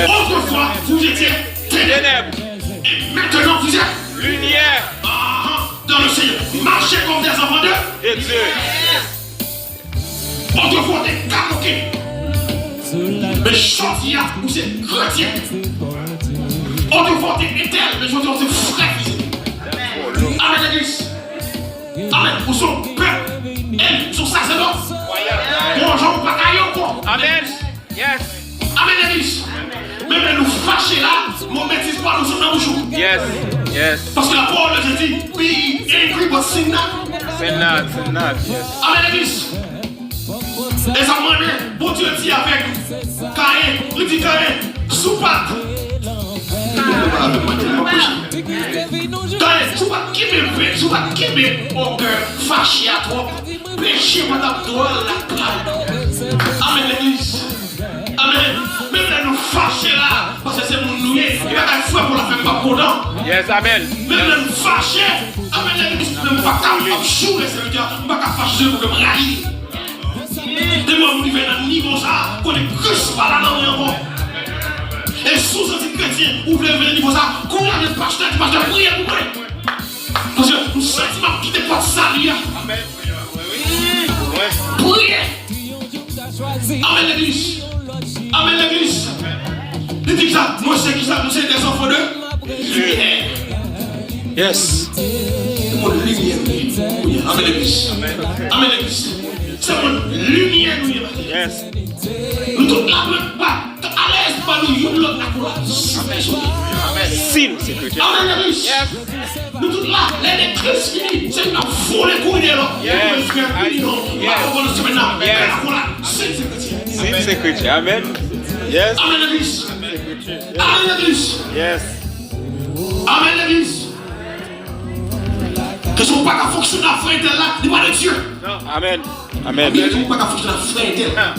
Autrefois, vous étiez ténèbres. Et maintenant, vous êtes lumière. Dans le Seigneur. Marchez comme des enfants de Dieu. Autrefois, des capoqués. Mais chantier, vous êtes chrétien. Autrefois, des éternels. Mais aujourd'hui, vous êtes frères. Amen, l'église. Amen. Vous êtes peuple. Ils sont sacerdotes. Bonjour, vous pas caillou encore. Amen. Yes. Amen, l'église. Même nous fâcher là, mon bêtise pas nous sommes dans le jour. Yes. Yes. Parce que la parole de Dieu dit, be angry but sin not. Sin not. Yes. Amen, l'église. Et ça m'a dit, bon Dieu dit avec Caïn, il dit Caïn, soupat. Caïn, soupat qui me au cœur, fâché à toi, péché madame toi la plaie. Amen, l'église. Amen. Même là nous fâcher là, parce que c'est mon noué, il va être fouet pour la faire pas content. Yes, amen. Même là nous fâcher, amen, l'église, ne me pas capable de jouer, ça veut dire, ne pas fâcher pour me railler. De moi, vous vivez dans le niveau ça, qu'on est Christ par là dans le encore. Et sous ce chrétien, vous voulez venir niveau ça, qu'on a des pasteurs prier pour moi. Parce que nous sentons qui n'est pas salir. Amen. Priez. Amen, l'église. Amen, l'église. Il dit ça, moi c'est qui ça, nous sommes des enfants de lumière. Yes. Mon lumière. Amen, l'église. Amen, l'église. C'est mon lumière, nous y Yes. nous tous là, pas à l'aise, pas nous, nous l'autre là pour la Sin, c'est chrétien. Amen, l'église. Nous tous là, les Christ finis, c'est une folie couille là. Sin, c'est chrétien. Amen. Yes. Amen, l'église. Amen, l'église. Yes. Amen, l'église. Que ce n'est pas qu'à fonctionner à frère là, il n'est pas de Dieu. Amen. Amen. Il n'est pas qu'à fonctionner à frère.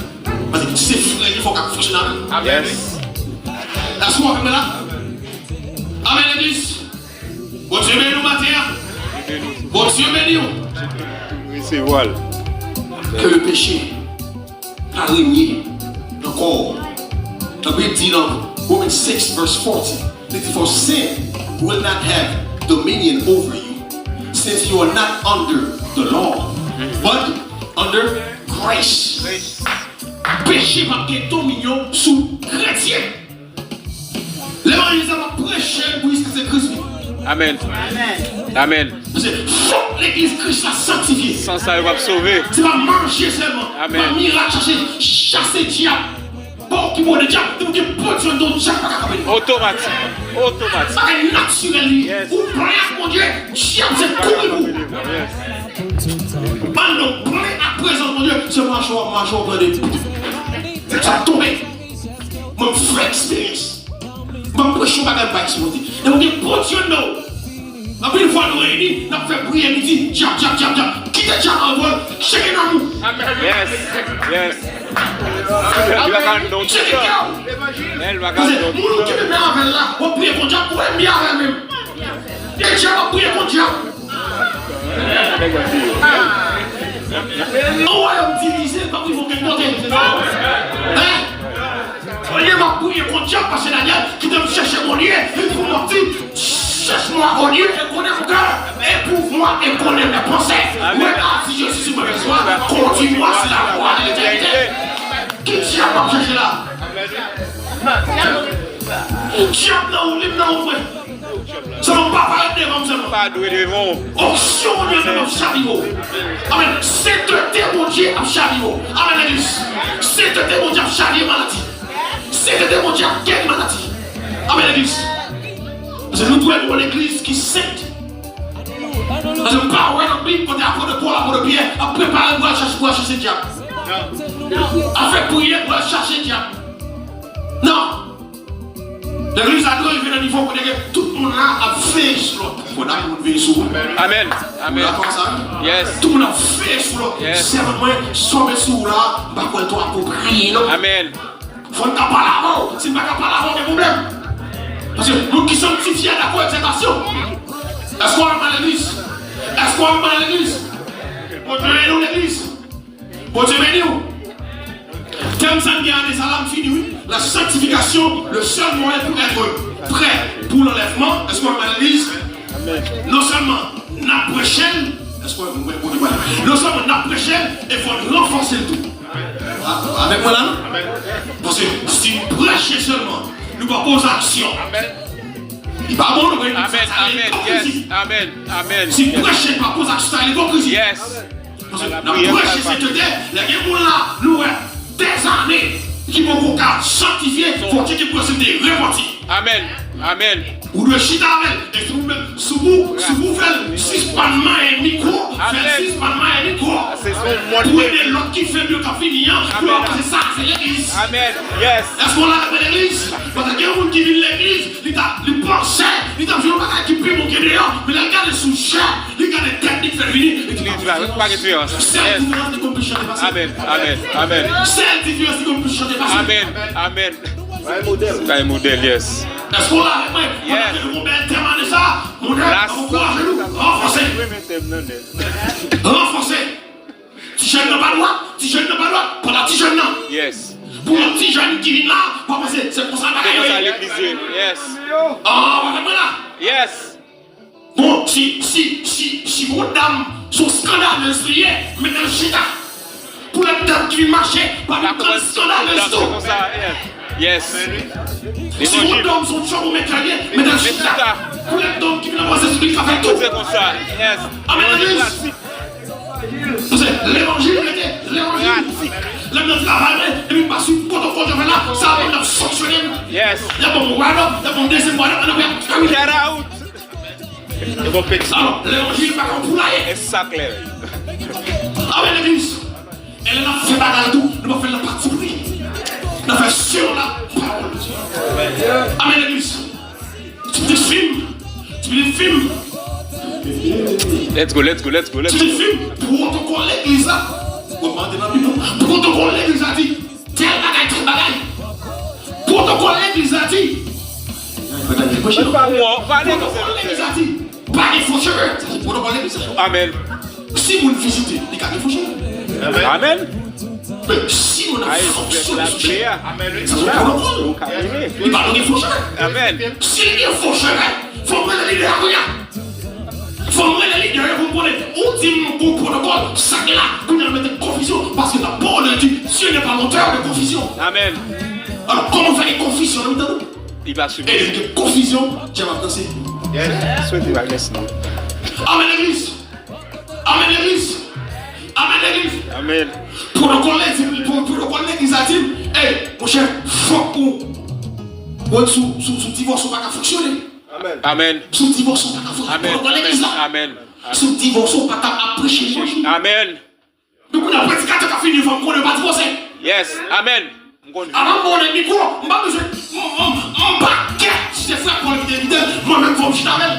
Parce que si c'est frère, il faut qu'à fonctionner. Yes. La soirée, comme là. Amen, l'église. Bon Dieu béni nous matin. Bon Dieu béni nous. Oui, c'est voile. Que le péché a régné dans le corps. La Bible dit dans Romans 6, verse 40, that for sin will not have dominion over you, since you are not under the law, but under grace. Péché va avoir dominion sous chrétien. L'évangile va prêcher pour c'est Christ. Amen. Amen. Parce que faut l'église Christ la sanctifier. Sans ça, il va sauver. C'est pas manger seulement. Amen. Pas miracle, chasser diable. Bon qui m'a dit diable, tu peux positionner ton diable pas capable. Automatique. C'est naturel. Yes. Ou prière mon Dieu, diable c'est courir. Yes. c'est moi, ça a tombé. Moi, je fais expérience. Je me prêche pas de exploser. Et on dit, bon Dieu, non. Après une fois, nous réunis, nous fait prier, nous dit, jab. Quittez jab en vol, chacun dans nous. Amen. Yes. Check it out. Nous qui me met avec là, on prie pour Dieu, pour aimer avec même. Et Dieu va prier pour Dieu. On va diviser, pas qu'il faut quelque côté. On va prier pour Dieu parce que Daniel qui doit chercher mon lieu, il faut mentir. Cherche-moi au lieu et connais mon cœur. Éprouve-moi et connais mes pensées. Regarde si je suis mauvais soin, continue-moi sur la voie de l'éternité. Qui diable va chercher là? Diable là ou libre là ou vrai? Ça ne va pas parler devant seulement. Pas doué devant. Option de même chariot. Amen. C'est de mon Dieu à chariot. Amen l'église. C'est de mon Dieu à chariot maladie. C'est de mon Dieu à quelle maladie? Amen l'église. Parce que nous devons être l'église qui sainte. Parce que pas ouais dans Bible quand tu apprends de Paul, apprends de Pierre, à préparer pour aller chercher diable. À faire prier pour aller chercher diable. Non. L'église a doit arriver à un niveau où tout le monde a fait sur l'autre. Il faut d'abord veiller sur. Amen. D'accord ça? Yes. Tout le monde a fait sur l'autre. C'est vraiment sauver sur là, pas qu'on doit approprier. Amen. Faut ne pas l'avant. Si ne pas l'avant, des problèmes. Parce que nous qui sommes si fiers d'accord avec cette action. Est-ce qu'on va à l'église? Est-ce qu'on va à l'église? Bon Dieu, nous l'église. Bon Dieu, nous. Thème sanguin des salams fini. La sanctification, le seul moyen pour être prêt pour l'enlèvement. Est-ce qu'on va à l'église? Non seulement n'a prochaine, est-ce qu'on va non seulement n'a prochaine, il faut renforcer le tout. Avec moi là? Parce que si vous prêchez seulement, nous ne poser action. Il va bon, nous Amen. Si vous prêchez pas poser action, il est hypocrisie. Yes. Parce que nous prêchez cette idée, les gens là, nous des années qui vont sanctifier, faut qu'ils puissent des repentir. Amen. Ou le chita avec, et si vous faites 6 pannements et micro, faites 6 pannements et micro. Pour aider l'autre qui fait mieux qu'à finir, c'est ça, c'est l'église. Amen. Yes. Est-ce qu'on l'a appelé l'église? Parce qu'il y a un monde qui vit l'église, il pense, il a vu un bagage qui peut monter dehors, mais il regarde sous chair, il regarde les techniques fait venir. Pas de différence. C'est la différence qu'on peut chanter passer. Amen. C'est la différence qu'on peut chanter passer. Amen. C'est un modèle, yes. Est-ce qu'on l'a appelé? Yes. On a un thème de ça. Modèle, encouragez nous. Renforcer. Si jeune n'a pas droit, pendant petit jeune non. Yes. Pour un petit jeune qui vient là, pas penser, c'est pour ça que c'est pour ça l'église. Yes. Voilà. Yes. Bon, si vos dames sont scandaleuses, mettez le chita. Pour les dames qui viennent marcher, pas de scandaleuses. Yes. Si vos dames sont toujours au mécanier, mettez le chita. Pour les dames qui viennent passer celui qui a fait tout. C'est comme ça. Yes. Amen. L'évangile, le travail, et puis pas sur le protocole de là, ça va fonctionner. Yes. Il y a bon wallon, il y a bon deuxième wallon, on a get out. Alors, l'évangile va comme poulailler. C'est ça clair. Amen l'église. Elle a fait bagarre tout, nous va faire la partie prière. Nous va faire sur la parole. Amen l'église. Tu me filmes. Let's go. Tu me filmes. Protocole l'église là. Protocole l'église a dit. Tel bagaille. Protocole l'église a dit. Pas de faux cheveux. Amen. Si vous visitez, il y a des faux cheveux. Amen. Mais si on a fonctionné, il parle des faux cheveux. Amen. Si il y a faux cheveux, il faut mettre les leaders. Il faut mettre les leaders. Vous prenez ultime protocole. Ça est là. Vous ne mettez confusion. Parce que la parole dit Dieu n'est pas l'auteur de confusion. Amen. Alors, comment faire des confusions en même temps? Il va subir. Et de confusion, Dieu va penser. Amen l'église. Amen. Pour le l'église a dit, mon cher, faut qu'on sous divorce pas fonctionner. Amen. Sous divorce pas fonctionner. Amen. Sous divorce pas apprécier. Amen. Nous qu'on a prédicateur qui a fini, il faut qu'on ne pas de conseil. Yes. Amen. Avant mon micro, on va besoin de paquet. Si c'est frère pour l'éviter, moi-même, faut me jeter avec.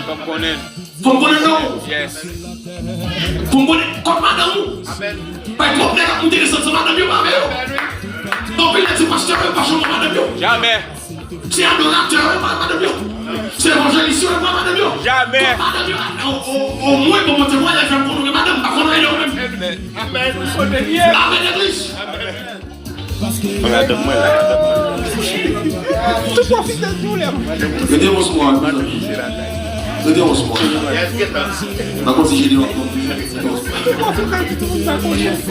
Faut me connaître non. Yes. Faut me connaître comme madame. Amen. Pas de problème à monter les sens de madame, yo, donc, il n'est pas pasteur, pas chambre, madame, yo. Jamais. C'est adorateur, madame, yo. C'est évangéliste, madame, yo. Jamais. Madame, yo. Au moins, pour mon témoignage, je vais me connaître madame, pas qu'on aille au même. Amen. Amen, l'église. Mettez-moi ce mois. Mettez-moi ce mois. Par contre, si j'ai dit non.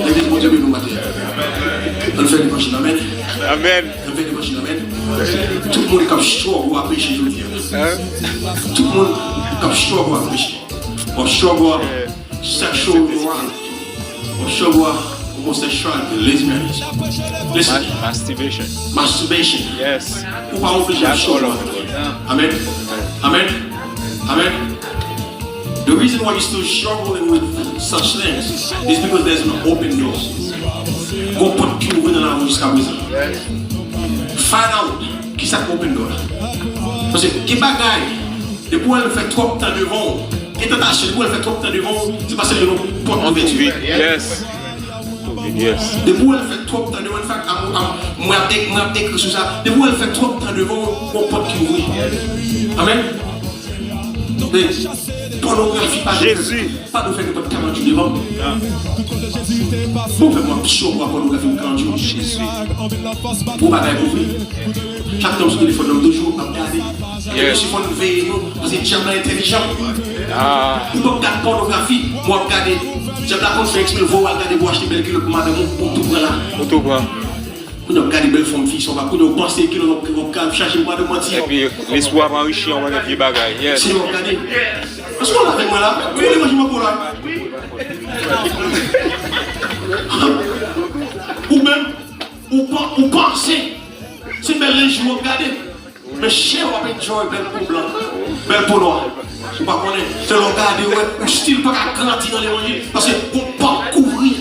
L'église, mon Dieu, nous matin. On fait des machines, amen. Amen. On fait des machines, amen. Tout le monde est chaud pour pécher, je veux dire. Tout le monde est chaud pour pécher. On chaud pour chaque chose noire. On chaud pour homosexual, lesbianism. Listen. Masturbation. Masturbation. Yes. Ou pas obliger à chaud. Amen. Amen. Amen. The reason why you're still struggling with such things is because there's an open door. Go put you in la jusqu'à présent. Find out qui c'est open door. Parce que qui bagaille, depuis elle fait trop de temps devant, qui est attaché, depuis elle fait trop de temps devant, c'est parce qu'elle est pas en vêtu. Yes. Yes. Depuis elle fait trop de temps devant, moi j'ai écrit sur ça. Depuis elle fait trop de temps devant, mon pote qui ouvre. Amen. Pornographie, pas Jésus. Pas de fait que pas de 48 devant. Pour faire moi chaud pour la pornographie ou 48. Jésus. Pour bagaille pour vous. Chaque temps sur le téléphone, toujours à regarder. Je suis en veille, parce que j'aime l'intelligent. Pour pas regarder pornographie, moi regarder. J'aime la contre faire exprimer, vous regarder pour acheter belle kilo pour madame, pour tout là. Pour tout quoi. Pour nous regarder belle femme, fille, on va penser que nous allons chercher moi de mentir. Et puis, les soirs enrichis, on va faire des bagailles. Yes. Si vous regardez. Parce qu'on a fait moi là, comment les mange pour là? Ou même, ou penser, c'est belle les jours, regardez. Mais cher, on va mettre joie, belle peau blanc, belle peau noire. Je ne sais pas qu'on est. C'est le regarder, ouais, ou style pas qu'à grandir dans l'évangile. Parce qu'on ne peut pas couvrir.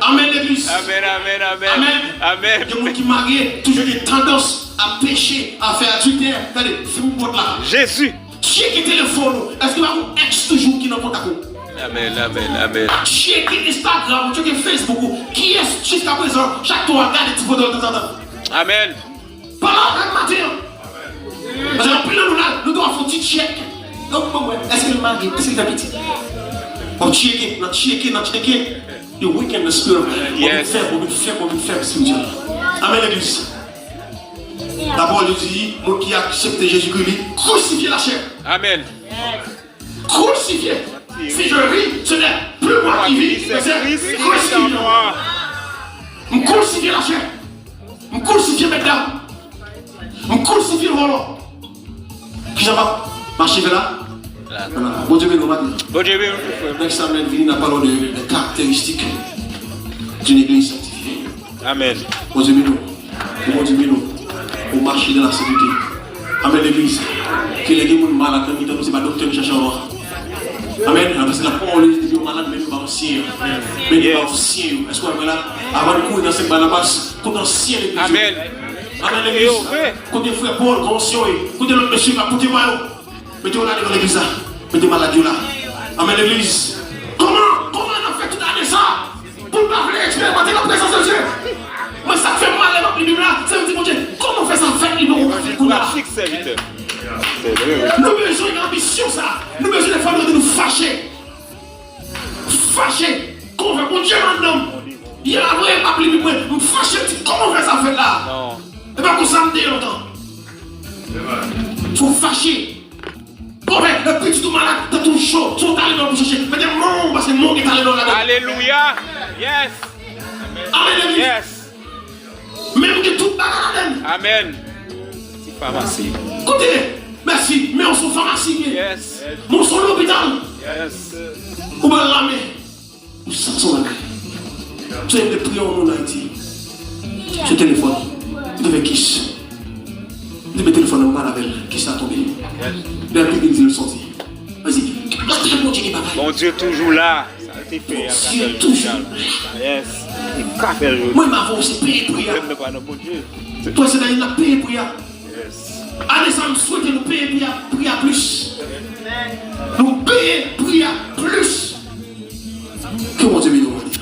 Amen, l'église. Amen, amen, amen. Amen. Amen. Il y a des gens qui marient, toujours des tendances à pécher, à faire adultère. Regardez, c'est mon pote là. Jésus. Checker téléphone, est-ce qu'il y a un ex toujours qui n'a pas contact? Amen, amen, amen. Checker Instagram, checker Facebook, qui est jusqu'à présent, chaque fois regarde des petits photos de temps en temps. Amen. Pas là, même matin. Parce que plus nous devons faire un petit check. Donc, est-ce qu'il est marié? Est-ce qu'il est petit? On checker, on checker. The weekend, the spirit. Yes. On va faire spirituel. Amen, l'église. D'abord, il dit, moi qui accepte Jésus-Christ, crucifier la chair. Amen. Crucifier. Si je ris, ce n'est plus moi qui vis, mais c'est Christ qui vit. Je crucifier la chair. Je crucifier mes dames. Je crucifier le volant. Qui ça va marcher vers là? Bon Dieu, nous va dire. Bon Dieu, Next time, nous n'a parlé des caractéristiques d'une église sanctifiée. amen. Bon Dieu, nous. Pour marcher dans la sécurité. Amen, l'église. Que les gens malades, c'est pas docteur qui cherche en moi. Amen. Parce que la parole est dit malade, mais nous pas ancien. Mais nous pas ancien. Est-ce qu'on est là? Avant de courir dans cette balabas, qu'on est ancien l'église. Amen. Amen, l'église. Côté frère Paul, conscient. Côté l'autre monsieur, côté moi. Mettez-vous là dans l'église. Mettez malade là. Amen, l'église. Comment on a fait tout l'année ça? Pour ne pas expérimenter la présence de Dieu. Mais ça fait mal à la Bible là. Ça veut dire, mon Dieu, comment on fait ça faire libérer La fixe serviteur. nous avons besoin d'ambition, ça. Nous avons besoin de femmes de nous fâcher. Fâcher. Comment on fait mon Dieu maintenant? Il y a la vraie Bible, nous fâcher. Comment on fait ça faire là? Non. Et bien, qu'on s'en dit longtemps. Il faut fâcher. Bon, mais le petit tout malade, t'as tout chaud. Tu es allé dans le chercher. Mais t'es mon, parce que mon est allé dans la. Alléluia. Yes. Amen. Yes. Même que tout malade. Amen. C'est pharmacie. Écoutez, merci, mais on s'en pharmacie. Yes. Mon son l'hôpital. Yes. Ou bien la main. Ou ça son la. Vous avez des prières en Haïti. Ce téléphone. Vous devez kiss. Vous devez téléphoner mal avec elle. Qui s'est tombé. Depuis qu'il dit le sorti. Vas-y. Mon Dieu qui Bon Dieu toujours là. Dieu toujours. Moi, ma voix, c'est payer pour y aller. Toi, c'est d'aller payer pour y aller. Allez, ça me souhaite nous payer pour y aller plus. Nous payer pour y aller plus. Que mon Dieu nous dit.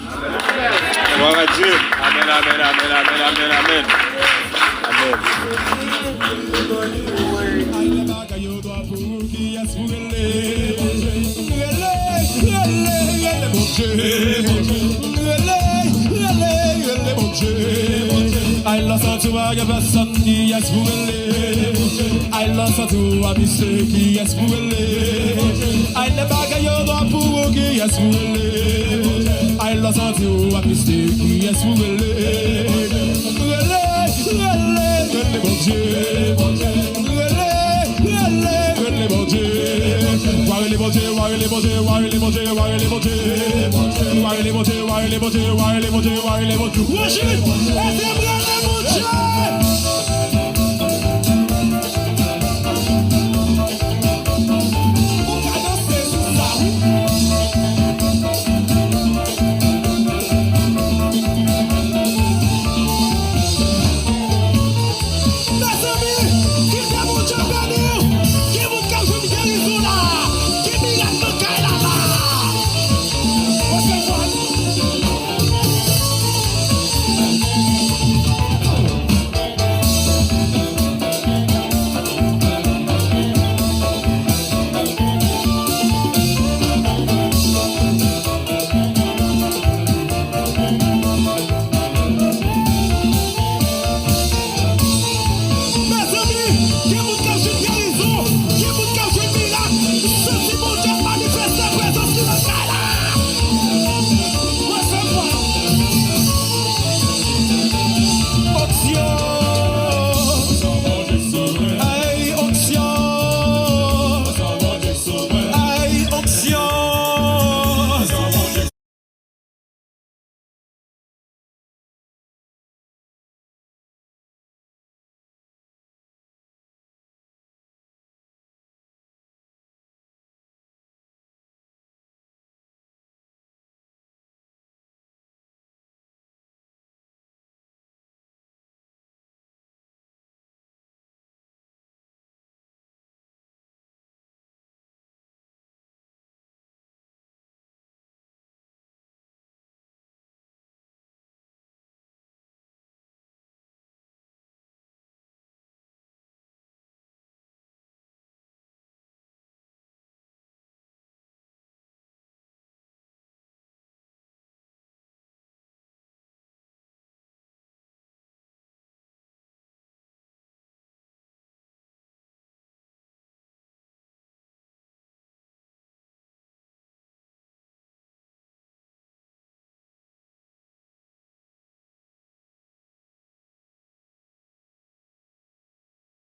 Gloire à Dieu. Amen, amen, amen, amen, amen, amen. I lost her to a person, yes, we will. I lost her to a mistake, yes, we will. I never got your dog, yes, we will. I lost her to a mistake, yes, we will. Worship!